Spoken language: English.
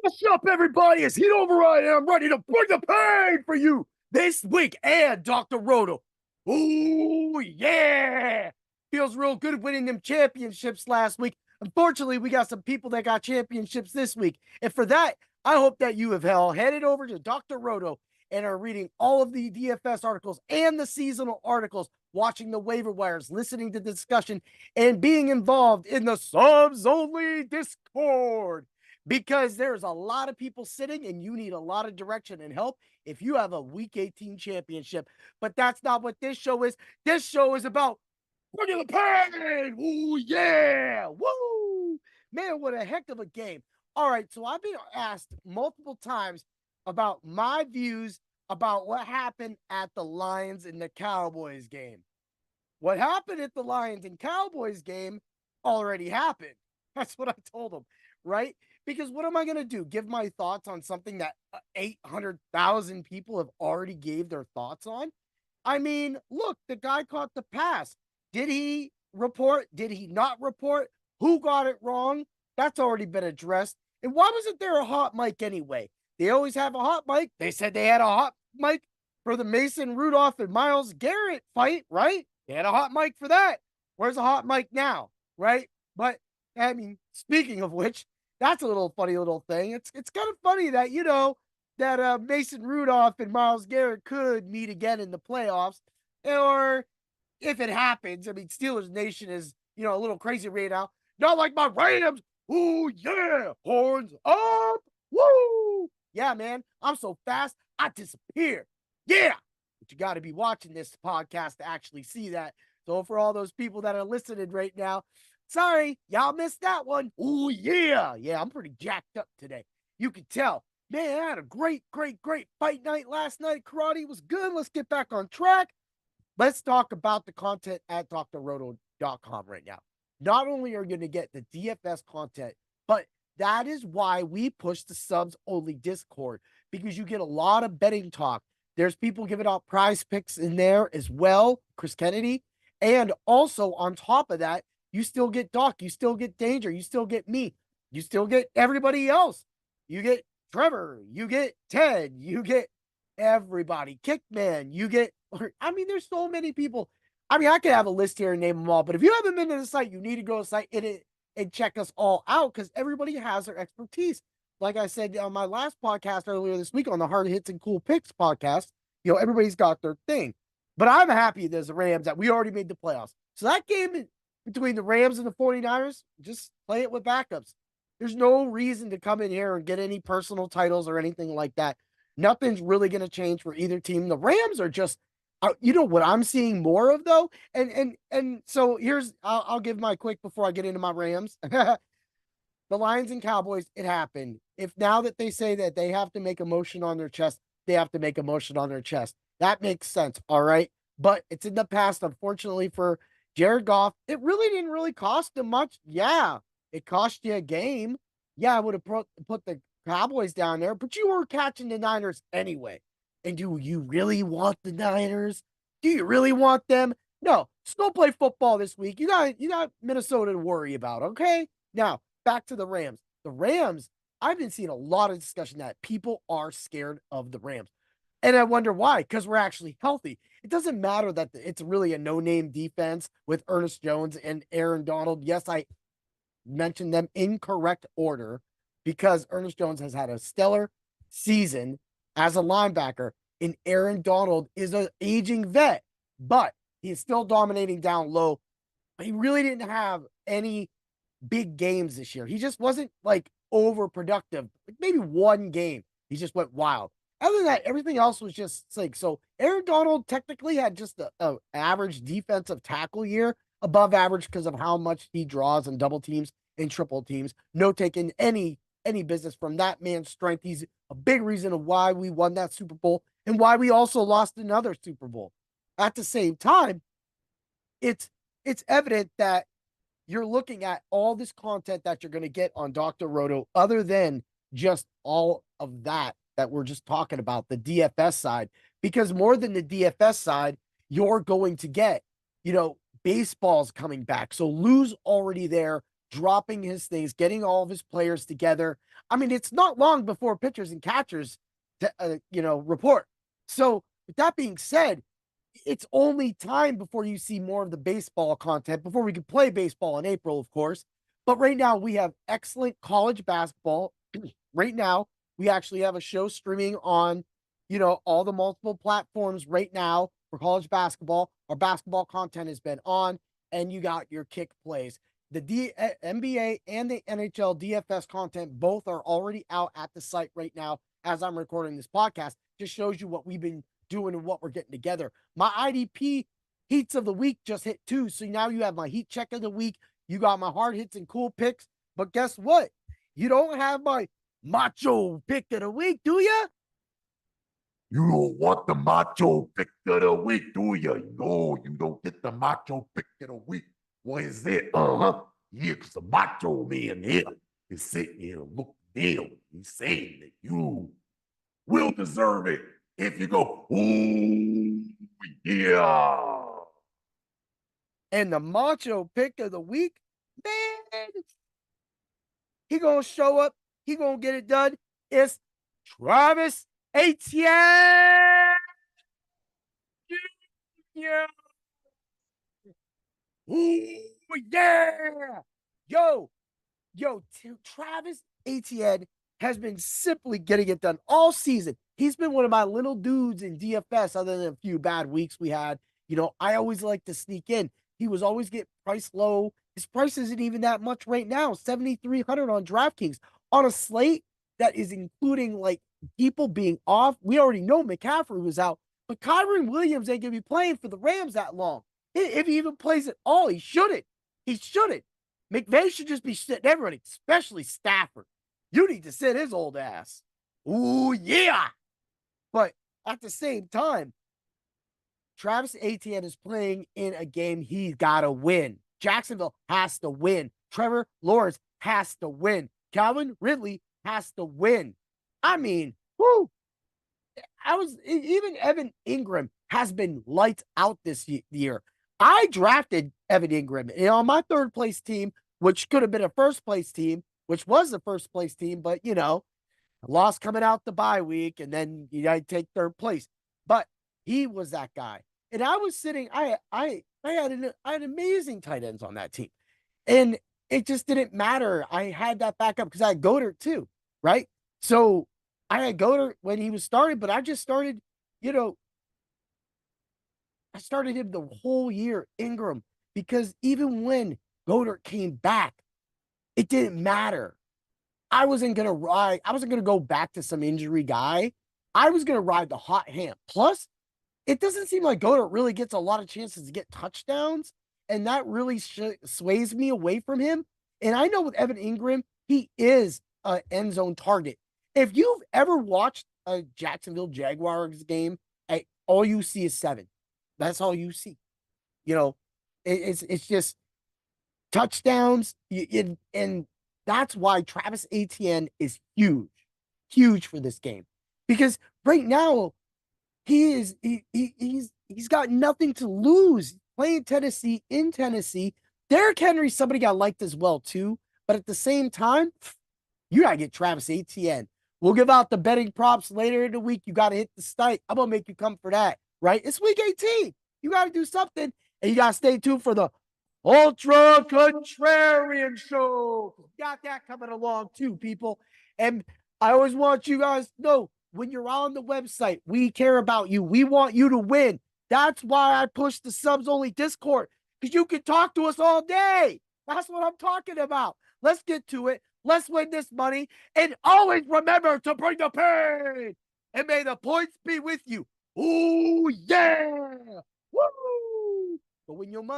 What's up, everybody? It's Heat Override, and I'm ready to bring the pain for you this week. And Dr. Roto. Ooh, yeah. Feels real good winning them championships last week. Unfortunately, we got some people that got championships this week. And for that, I hope that you have headed over to Dr. Roto and are reading all of the DFS articles and the seasonal articles, watching the waiver wires, listening to the discussion, and being involved in the subs only Discord, because there's a lot of people sitting and you need a lot of direction and help if you have a week 18 championship. But that's not what this show is. This show is about bringing the pain. Ooh, yeah. Woo. Man, what a heck of a game. All right, so I've been asked multiple times about my views about what happened at the Lions and the Cowboys game. What happened at the Lions and Cowboys game already happened. That's what I told them, right? Because what am I going to do? Give my thoughts on something that 800,000 people have already gave their thoughts on? I mean, look, the guy caught the pass. Did he report? Did he not report? Who got it wrong? That's already been addressed. And why wasn't there a hot mic anyway? They always have a hot mic. They said they had a hot mic for the Mason Rudolph and Myles Garrett fight, right? They had a hot mic for that. Where's the hot mic now, right? But, I mean, speaking of which, that's a little funny little thing. It's kind of funny that, that Mason Rudolph and Myles Garrett could meet again in the playoffs. Or if it happens, I mean, Steelers Nation is, a little crazy right now. Not like my Rams. Ooh, yeah. Horns up. Woo. Yeah, man. I'm so fast, I disappear. Yeah. But you got to be watching this podcast to actually see that. So for all those people that are listening right now, sorry, y'all missed that one. Ooh, yeah. Yeah, I'm pretty jacked up today. You can tell. Man, I had a great fight night last night. Karate was good. Let's get back on track. Let's talk about the content at drroto.com right now. Not only are you going to get the DFS content, but that is why we push the subs only Discord, because you get a lot of betting talk. There's people giving out prize picks in there as well, Chris Kennedy. And also on top of that, you still get Doc, you still get Danger, you still get me, you still get everybody else. You get Trevor, you get Ted, you get everybody. Kickman, you get, I mean, there's so many people. I mean, I could have a list here and name them all, but if you haven't been to the site, you need to go to the site and check us all out, because everybody has their expertise. Like I said on my last podcast earlier this week on the Hard Hits and Cool Picks podcast, everybody's got their thing. But I'm happy there's the Rams that we already made the playoffs. So that game between the Rams and the 49ers, just play it with backups. There's no reason to come in here and get any personal titles or anything like that. Nothing's really going to change for either team. The Rams are just, what I'm seeing more of though, and so here's, I'll give my quick before I get into my Rams. The Lions and Cowboys, it happened. If now that they say that they have to make a motion on their chest, they have to make a motion on their chest. That makes sense, all right? But it's in the past, unfortunately, for Jared Goff. It really didn't really cost him much. Yeah, it cost you a game. Yeah, I would have put the Cowboys down there, but you were catching the Niners anyway. And do you really want the Niners? Do you really want them? No, just go play football this week. You got Minnesota to worry about, okay? Now, back to the Rams. The Rams, I've been seeing a lot of discussion that people are scared of the Rams. And I wonder why, because we're actually healthy. It doesn't matter that it's really a no-name defense with Ernest Jones and Aaron Donald. Yes, I mentioned them in correct order because Ernest Jones has had a stellar season as a linebacker, and Aaron Donald is an aging vet, but he's still dominating down low. He really didn't have any big games this year. He just wasn't like overproductive. Like maybe one game, he just went wild. Other than that, everything else was just like, so Aaron Donald technically had just a average defensive tackle year, above average because of how much he draws and double teams and triple teams. No taking any business from that man's strength. He's a big reason of why we won that Super Bowl and why we also lost another Super Bowl. At the same time, it's evident that you're looking at all this content that you're going to get on Dr. Roto, other than just all of that we're just talking about, the DFS side, because more than the DFS side, you're going to get, baseball's coming back. So Lou's already there dropping his things, getting all of his players together. I mean, it's not long before pitchers and catchers, report. So with that being said, it's only time before you see more of the baseball content, before we can play baseball in April, of course. But right now, we have excellent college basketball. Right now, we actually have a show streaming on, all the multiple platforms right now for college basketball. Our basketball content has been on, and you got your kick plays. The NBA and the NHL DFS content both are already out at the site right now as I'm recording this podcast. Just shows you what we've been doing and what we're getting together. My IDP heats of the week just hit too. So now you have my heat check of the week. You got my hard hits and cool picks. But guess what? You don't have my macho pick of the week, do you? You don't want the macho pick of the week, do you? No, you don't get the macho pick of the week. What is it? Yeah, because the macho man here is sitting here looking down. He's saying that you will deserve it if you go, ooh, yeah. And the macho pick of the week, man, he gonna show up. He gonna get it done. It's Travis Etienne. Yeah. Ooh, yeah. Yo, Travis Etienne has been simply getting it done all season. He's been one of my little dudes in DFS, other than a few bad weeks we had. I always like to sneak in. He was always get priced low. His price isn't even that much right now, 7,300 on DraftKings on a slate that is including like people being off. We already know McCaffrey was out, but Kyron Williams ain't gonna be playing for the Rams that long. If he even plays at all, he shouldn't. He shouldn't. McVay should just be sitting everybody, especially Stafford. You need to sit his old ass. Ooh, yeah. But at the same time, Travis Etienne is playing in a game he's got to win. Jacksonville has to win. Trevor Lawrence has to win. Calvin Ridley has to win. I mean, whoo. Even Evan Ingram has been lights out this year. I drafted Evan Ingram on my third place team, which could have been a first place team, which was the first place team, but lost coming out the bye week, and then you gotta take third place. But he was that guy. And I was sitting, I had amazing tight ends on that team. And it just didn't matter. I had that backup because I had Goddard too, right? So I had Goddard when he was started, but I just started, I started him the whole year, Ingram, because even when Goddard came back, it didn't matter. I wasn't going to ride. I wasn't going to go back to some injury guy. I was going to ride the hot hand. Plus, it doesn't seem like Goddard really gets a lot of chances to get touchdowns. And that really sways me away from him. And I know with Evan Ingram, he is an end zone target. If you've ever watched a Jacksonville Jaguars game, all you see is 7. That's all you see. It's just touchdowns. And that's why Travis Etienne is huge for this game. Because right now, he's got nothing to lose. Playing Tennessee in Tennessee. Derrick Henry, somebody got liked as well, too. But at the same time, you got to get Travis Etienne. We'll give out the betting props later in the week. You got to hit the site. I'm going to make you come for that, right? It's week 18. You got to do something. And you got to stay tuned for the Ultra Contrarian Show. Got that coming along, too, people. And I always want you guys to know, when you're on the website, we care about you. We want you to win. That's why I push the subs-only Discord, because you can talk to us all day. That's what I'm talking about. Let's get to it. Let's win this money. And always remember to bring the pain. And may the points be with you. Ooh, yeah. Woo! But when your money